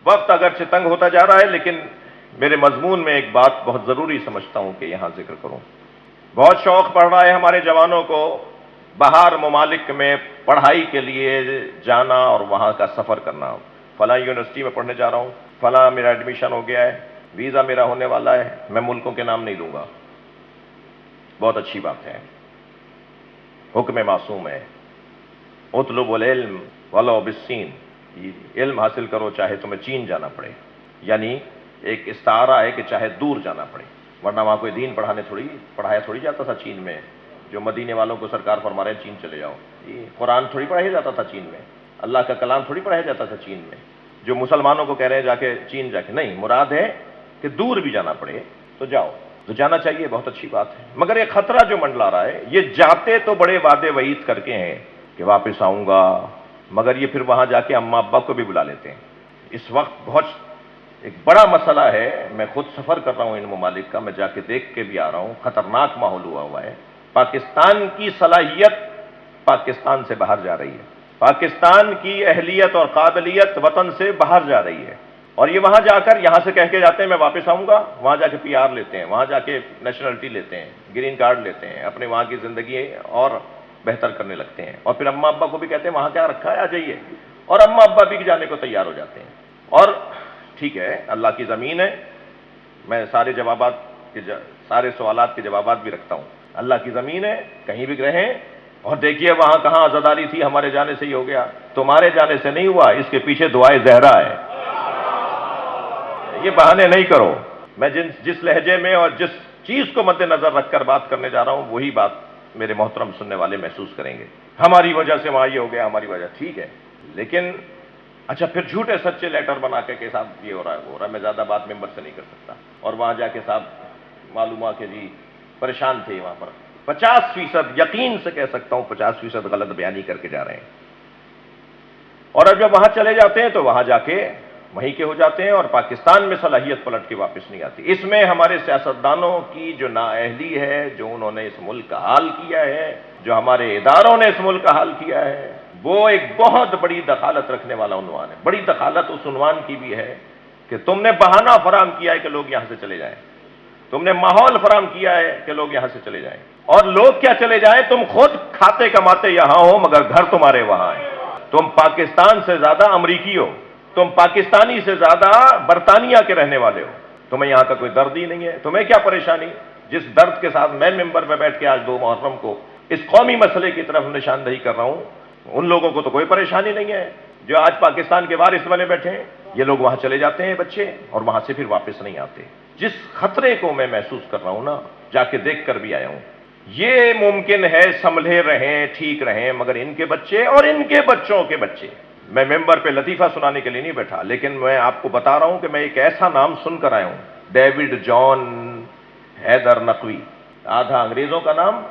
وقت اگرچہ تنگ ہوتا جا رہا ہے، لیکن میرے مضمون میں ایک بات بہت ضروری سمجھتا ہوں کہ یہاں ذکر کروں۔ بہت شوق پڑ رہا ہے ہمارے جوانوں کو باہر ممالک میں پڑھائی کے لیے جانا اور وہاں کا سفر کرنا۔ فلاں یونیورسٹی میں پڑھنے جا رہا ہوں، فلاں میرا ایڈمیشن ہو گیا ہے، ویزا میرا ہونے والا ہے۔ میں ملکوں کے نام نہیں لوں گا، بہت اچھی بات ہے، حکم معصوم ہے، اطلب العلم ولو بالصین، علم حاصل کرو چاہے تمہیں چین جانا پڑے، یعنی ایک استعارہ ہے کہ چاہے دور جانا پڑے، ورنہ وہاں کوئی دین پڑھایا تھوڑی جاتا تھا چین میں، جو مدینے والوں کو سرکار فرما رہے ہیں چین چلے جاؤ۔ قرآن تھوڑی پڑھایا جاتا تھا چین میں، اللہ کا کلام تھوڑی پڑھایا جاتا تھا چین میں، جو مسلمانوں کو کہہ رہے ہیں جا کے چین جا کے، نہیں، مراد ہے کہ دور بھی جانا پڑے تو جاؤ، تو جانا چاہیے، بہت اچھی بات ہے۔ مگر ایک خطرہ جو منڈلا رہا ہے، یہ جاتے تو بڑے وعدے وعید کر کے ہیں کہ واپس آؤں گا، مگر یہ پھر وہاں جا کے اماں ابا کو بھی بلا لیتے ہیں۔ اس وقت بہت ایک بڑا مسئلہ ہے، میں خود سفر کر رہا ہوں ان ممالک کا، میں جا کے دیکھ کے بھی آ رہا ہوں، خطرناک ماحول ہوا ہے۔ پاکستان کی صلاحیت پاکستان سے باہر جا رہی ہے، پاکستان کی اہلیت اور قابلیت وطن سے باہر جا رہی ہے، اور یہ وہاں جا کر یہاں سے کہہ کے جاتے ہیں میں واپس آؤں گا، وہاں جا کے پی آر لیتے ہیں، وہاں جا کے نیشنلٹی لیتے ہیں، گرین کارڈ لیتے ہیں، اپنے وہاں کی زندگی اور بہتر کرنے لگتے ہیں، اور پھر اماں ابا کو بھی کہتے ہیں وہاں کیا رکھا ہے آ جائیے، اور اماں ابا بھی جانے کو تیار ہو جاتے ہیں۔ اور ٹھیک ہے، اللہ کی زمین ہے، میں سارے سوالات کے جوابات بھی رکھتا ہوں، اللہ کی زمین ہے، کہیں بھی رہیں، اور دیکھیے وہاں کہاں عزاداری تھی، ہمارے جانے سے ہی ہو گیا، تمہارے جانے سے نہیں ہوا، اس کے پیچھے دعائے زہرا ہے، یہ بہانے نہیں کرو۔ میں جس لہجے میں اور جس چیز کو مد نظر رکھ کر بات کرنے جا رہا ہوں، وہی بات میرے محترم سننے والے محسوس کریں گے۔ ہماری وجہ سے وہاں یہ ہو گیا، ہماری وجہ، ٹھیک ہے، لیکن اچھا پھر جھوٹے سچے لیٹر بنا کے صاحب یہ ہو رہا ہے وہ ہو رہا ہے، میں زیادہ بات ممبر سے نہیں کر سکتا، اور وہاں جا کے صاحب معلوم ہوا کہ جی پریشان تھے، وہاں پر 50% یقین سے کہہ سکتا ہوں 50% غلط بیانی کر کے جا رہے ہیں، اور اب جب وہاں چلے جاتے ہیں تو وہاں جا کے وہیں کے ہو جاتے ہیں، اور پاکستان میں صلاحیت پلٹ کے واپس نہیں آتی۔ اس میں ہمارے سیاستدانوں کی جو نااہلی ہے، جو انہوں نے اس ملک کا حال کیا ہے، جو ہمارے اداروں نے اس ملک کا حال کیا ہے، وہ ایک بہت بڑی دخالت رکھنے والا عنوان ہے۔ بڑی دخالت اس عنوان کی بھی ہے کہ تم نے بہانہ فراہم کیا ہے کہ لوگ یہاں سے چلے جائیں، تم نے ماحول فراہم کیا ہے کہ لوگ یہاں سے چلے جائیں، اور لوگ کیا چلے جائیں، تم خود کھاتے کماتے یہاں ہو مگر گھر تمہارے وہاں ہیں، تم پاکستان سے زیادہ امریکی ہو، تم پاکستانی سے زیادہ برطانیہ کے رہنے والے ہو، تمہیں یہاں کا کوئی درد ہی نہیں ہے، تمہیں کیا پریشانی؟ جس درد کے ساتھ میں ممبر پہ بیٹھ کے آج 2 محرم کو اس قومی مسئلے کی طرف نشاندہی کر رہا ہوں، ان لوگوں کو تو کوئی پریشانی نہیں ہے جو آج پاکستان کے وارث بنے بیٹھے ہیں۔ یہ لوگ وہاں چلے جاتے ہیں بچے، اور وہاں سے پھر واپس نہیں آتے۔ جس خطرے کو میں محسوس کر رہا ہوں نا، جا کے دیکھ کر بھی آیا ہوں، یہ ممکن ہے سنبھلے رہیں، ٹھیک رہیں، مگر ان کے بچے اور ان کے بچوں کے بچے، میں ممبر پہ لطیفہ سنانے کے لیے نہیں بیٹھا، لیکن میں آپ کو بتا رہا ہوں کہ میں ایک ایسا نام سن کر آیا ہوں، ڈیوڈ جان حیدر نقوی، آدھا انگریزوں کا نام،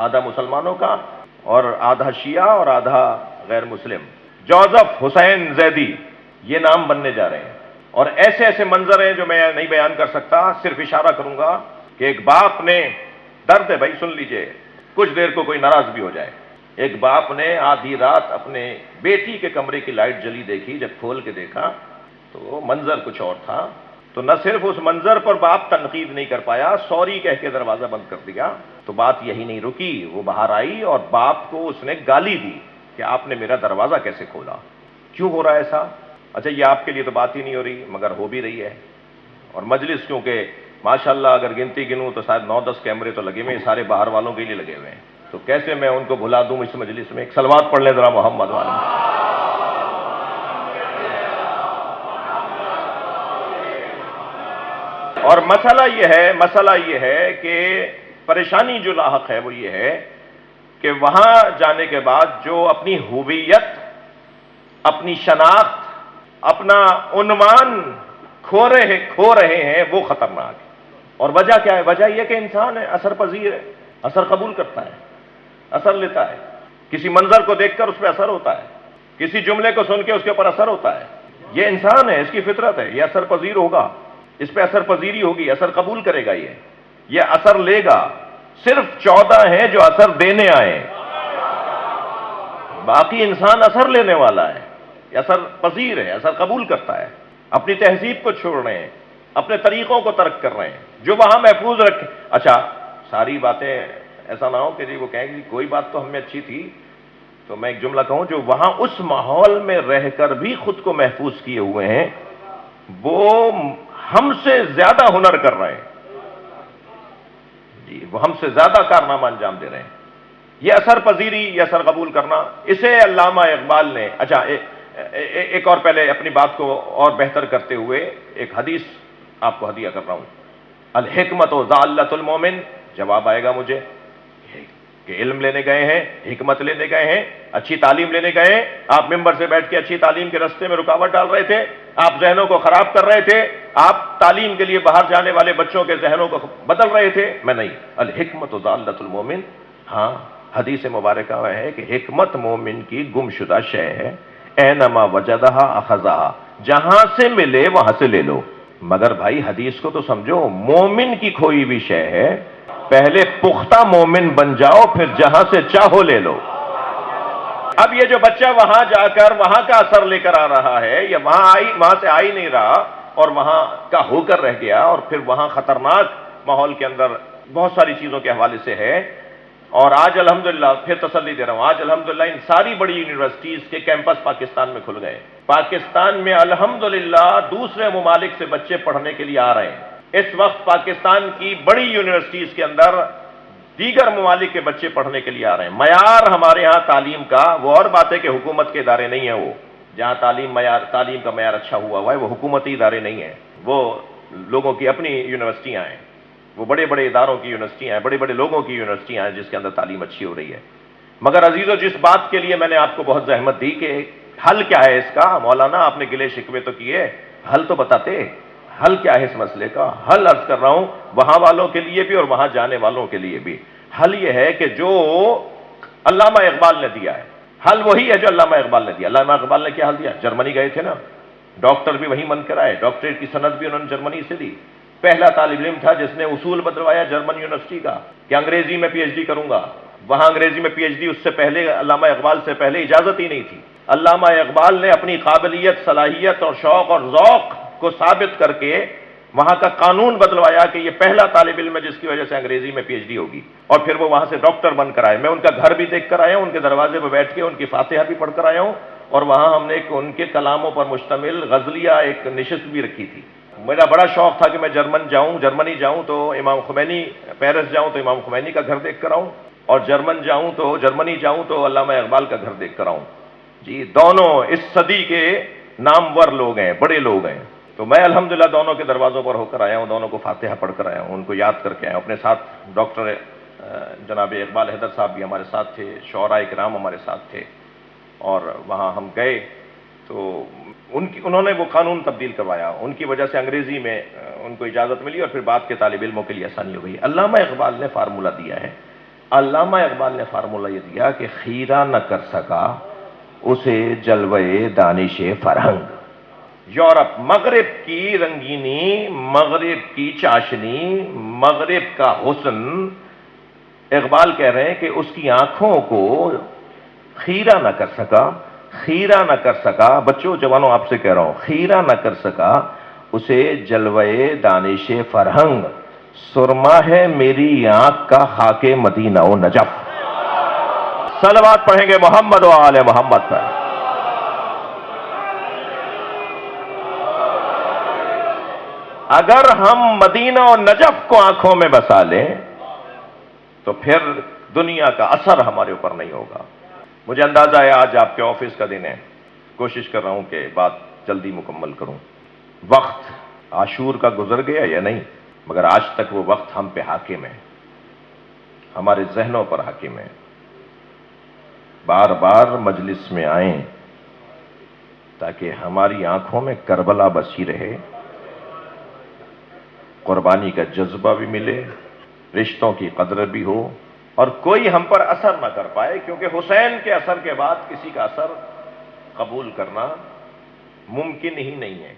آدھا مسلمانوں کا، اور آدھا شیعہ اور آدھا غیر مسلم، جوزف حسین زیدی، یہ نام بننے جا رہے ہیں، اور ایسے ایسے منظر ہیں جو میں نہیں بیان کر سکتا، صرف اشارہ کروں گا کہ ایک باپ نے، درد ہے بھائی سن لیجئے، کچھ دیر کو کوئی ناراض بھی ہو جائے، ایک باپ نے آدھی رات اپنے بیٹی کے کمرے کی لائٹ جلی دیکھی، جب کھول کے دیکھا تو منظر کچھ اور تھا، تو نہ صرف اس منظر پر باپ تنقید نہیں کر پایا، سوری کہہ کے دروازہ بند کر دیا، تو بات یہی نہیں رکی، وہ باہر آئی اور باپ کو اس نے گالی دی کہ آپ نے میرا دروازہ کیسے کھولا، کیوں ہو رہا ہے ایسا؟ اچھا یہ آپ کے لیے تو بات ہی نہیں ہو رہی، مگر ہو بھی رہی ہے، اور مجلس کیونکہ ماشاءاللہ اگر گنتی گنوں تو شاید 9-10 کیمرے تو لگے ہوئے ہیں، سارے باہر والوں کے لیے لگے ہوئے ہیں، تو کیسے میں ان کو بھلا دوں اس مجلس میں؟ ایک صلوات پڑھ لیں ذرا محمد والا۔ اور مسئلہ یہ ہے کہ پریشانی جو لاحق ہے وہ یہ ہے کہ وہاں جانے کے بعد جو اپنی ہویت، اپنی شناخت، اپنا عنوان کھو رہے ہیں، وہ خطرناک ہے۔ اور وجہ کیا ہے؟ وجہ یہ کہ انسان ہے، اثر پذیر ہے، اثر قبول کرتا ہے، اثر لیتا ہے، کسی منظر کو دیکھ کر اس پہ اثر ہوتا ہے، کسی جملے کو سن کے اس کے اوپر اثر ہوتا ہے، یہ انسان ہے، اس کی فطرت ہے، یہ اثر پذیر ہوگا، اس پہ اثر پذیری ہوگی، اثر قبول کرے گا، یہ اثر لے گا۔ صرف 14 ہیں جو اثر دینے آئے، باقی انسان اثر لینے والا ہے، اثر پذیر ہے، اثر قبول کرتا ہے۔ اپنی تہذیب کو چھوڑ رہے ہیں، اپنے طریقوں کو ترک کر رہے ہیں جو وہاں محفوظ رکھے۔ اچھا ساری باتیں ایسا نہ ہو کہ جی وہ کہیں کہ کوئی بات تو ہم میں اچھی تھی، تو میں ایک جملہ کہوں، جو وہاں اس ماحول میں رہ کر بھی خود کو محفوظ کیے ہوئے ہیں وہ ہم سے زیادہ ہنر کر رہے ہیں، جی وہ ہم سے زیادہ کارنامہ انجام دے رہے ہیں۔ یہ اثر پذیری، یہ اثر قبول کرنا، اسے علامہ اقبال نے، اچھا ایک اور پہلے اپنی بات کو اور بہتر کرتے ہوئے ایک حدیث آپ کو ہدیہ کر رہا ہوں۔ الحکمت و ضالۃ المومن، جواب آئے گا مجھے کہ علم لینے گئے ہیں، حکمت لینے گئے ہیں، اچھی تعلیم لینے گئے ہیں، آپ ممبر سے بیٹھ کے اچھی تعلیم کے راستے میں رکاوٹ ڈال رہے تھے، آپ ذہنوں کو خراب کر رہے تھے، آپ تعلیم کے لیے باہر جانے والے بچوں کے ذہنوں کو بدل رہے تھے، میں نہیں۔ الحکمت و ضالۃ المومن، ہاں حدیث مبارکہ میں ہے کہ حکمت مومن کی گم شدہ شے ہے، اینما وجدہا اخذہا، جہاں سے ملے وہاں سے لے لو۔ مگر بھائی حدیث کو تو سمجھو، مومن کی کھوئی ہوئی شے ہے، پہلے پختہ مومن بن جاؤ پھر جہاں سے چاہو لے لو۔ اب یہ جو بچہ وہاں جا کر وہاں کا اثر لے کر آ رہا ہے، یا وہاں سے آ ہی نہیں رہا اور وہاں کا ہو کر رہ گیا، اور پھر وہاں خطرناک ماحول کے اندر بہت ساری چیزوں کے حوالے سے ہے، اور آج الحمدللہ پھر تسلی دے رہا ہوں، آج الحمدللہ ان ساری بڑی یونیورسٹیز کے کیمپس پاکستان میں کھل گئے۔ پاکستان میں الحمدللہ دوسرے ممالک سے بچے پڑھنے کے لیے آ رہے ہیں۔ اس وقت پاکستان کی بڑی یونیورسٹیز کے اندر دیگر ممالک کے بچے پڑھنے کے لیے آ رہے ہیں۔ معیار ہمارے ہاں تعلیم کا، وہ اور بات ہے کہ حکومت کے ادارے نہیں ہیں، وہ جہاں تعلیم کا معیار اچھا ہوا ہے وہ حکومتی ادارے نہیں ہیں، وہ لوگوں کی اپنی یونیورسٹیاں ہیں، وہ بڑے بڑے اداروں کی یونیورسٹیاں ہیں، بڑے بڑے لوگوں کی یونیورسٹیاں ہیں جس کے اندر تعلیم اچھی ہو رہی ہے۔ مگر عزیزو، جس بات کے لیے میں نے آپ کو بہت زحمت دی کہ حل کیا ہے اس کا، مولانا آپ نے گلے شکوے تو کیے، حل تو بتاتے، حل کیا ہے اس مسئلے کا؟ حل عرض کر رہا ہوں وہاں والوں کے لیے بھی اور وہاں جانے والوں کے لیے بھی۔ حل یہ ہے کہ جو علامہ اقبال نے دیا ہے، حل وہی ہے جو علامہ اقبال نے دیا۔ علامہ اقبال نے کیا حل دیا؟ جرمنی گئے تھے نا، ڈاکٹر بھی وہیں من کر آئے، ڈاکٹریٹ کی سند بھی انہوں نے جرمنی سے لی۔ پہلا طالب علم تھا جس نے اصول بدلوایا جرمن یونیورسٹی کا کہ انگریزی میں پی ایچ ڈی کروں گا۔ وہاں انگریزی میں پی ایچ ڈی اس سے پہلے، علامہ اقبال سے پہلے اجازت ہی نہیں تھی۔ علامہ اقبال نے اپنی قابلیت، صلاحیت اور شوق اور ذوق کو ثابت کر کے وہاں کا قانون بدلوایا کہ یہ پہلا طالب علم ہے جس کی وجہ سے انگریزی میں پی ایچ ڈی ہوگی، اور پھر وہ وہاں سے ڈاکٹر بن کر آئے۔ میں ان کا گھر بھی دیکھ کر آیا ہوں، ان کے دروازے پہ بیٹھ کے ان کی فاتحہ بھی پڑھ کر آیا ہوں، اور وہاں ہم نے ان کے کلاموں پر مشتمل غزلیہ ایک نشست بھی رکھی تھی۔ میرا بڑا شوق تھا کہ میں جرمنی جاؤں تو امام خمینی، پیرس جاؤں تو امام خمینی کا گھر دیکھ کر آؤں، اور جرمنی جاؤں تو علامہ اقبال کا گھر دیکھ کر آؤں۔ جی دونوں اس صدی کے نامور لوگ ہیں، بڑے لوگ ہیں، تو میں الحمدللہ دونوں کے دروازوں پر ہو کر آیا ہوں، دونوں کو فاتحہ پڑھ کر آیا ہوں، ان کو یاد کر کے آیا ہوں۔ اپنے ساتھ ڈاکٹر جناب اقبال حیدر صاحب بھی ہمارے ساتھ تھے، شعراء کرام ہمارے ساتھ تھے، اور وہاں ہم گئے تو انہوں نے وہ قانون تبدیل کروایا، ان کی وجہ سے انگریزی میں ان کو اجازت ملی، اور پھر بعد کے طالب علموں کے لیے آسانی ہو گئی۔ علامہ اقبال نے فارمولہ دیا ہے، علامہ اقبال نے فارمولہ یہ دیا کہ خیرہ نہ کر سکا اسے جلوے دانش فرہنگ۔ یورپ، مغرب کی رنگینی، مغرب کی چاشنی، مغرب کا حسن، اقبال کہہ رہے ہیں کہ اس کی آنکھوں کو خیرہ نہ کر سکا، خیرہ نہ کر سکا، بچوں جوانوں آپ سے کہہ رہا ہوں، خیرہ نہ کر سکا اسے جلوے دانش فرہنگ، سرما ہے میری آنکھ کا خاک مدینہ و نجف۔ صلوات پڑھیں گے محمد و آل محمد پر۔ اگر ہم مدینہ و نجف کو آنکھوں میں بسا لیں تو پھر دنیا کا اثر ہمارے اوپر نہیں ہوگا۔ مجھے اندازہ ہے آج آپ کے آفس کا دن ہے، کوشش کر رہا ہوں کہ بات جلدی مکمل کروں۔ وقت عاشور کا گزر گیا یا نہیں، مگر آج تک وہ وقت ہم پہ حاکم ہے، ہمارے ذہنوں پر حاکم ہے۔ بار بار مجلس میں آئیں تاکہ ہماری آنکھوں میں کربلا بسی رہے، قربانی کا جذبہ بھی ملے، رشتوں کی قدر بھی ہو، اور کوئی ہم پر اثر نہ کر پائے، کیونکہ حسین کے اثر کے بعد کسی کا اثر قبول کرنا ممکن ہی نہیں ہے۔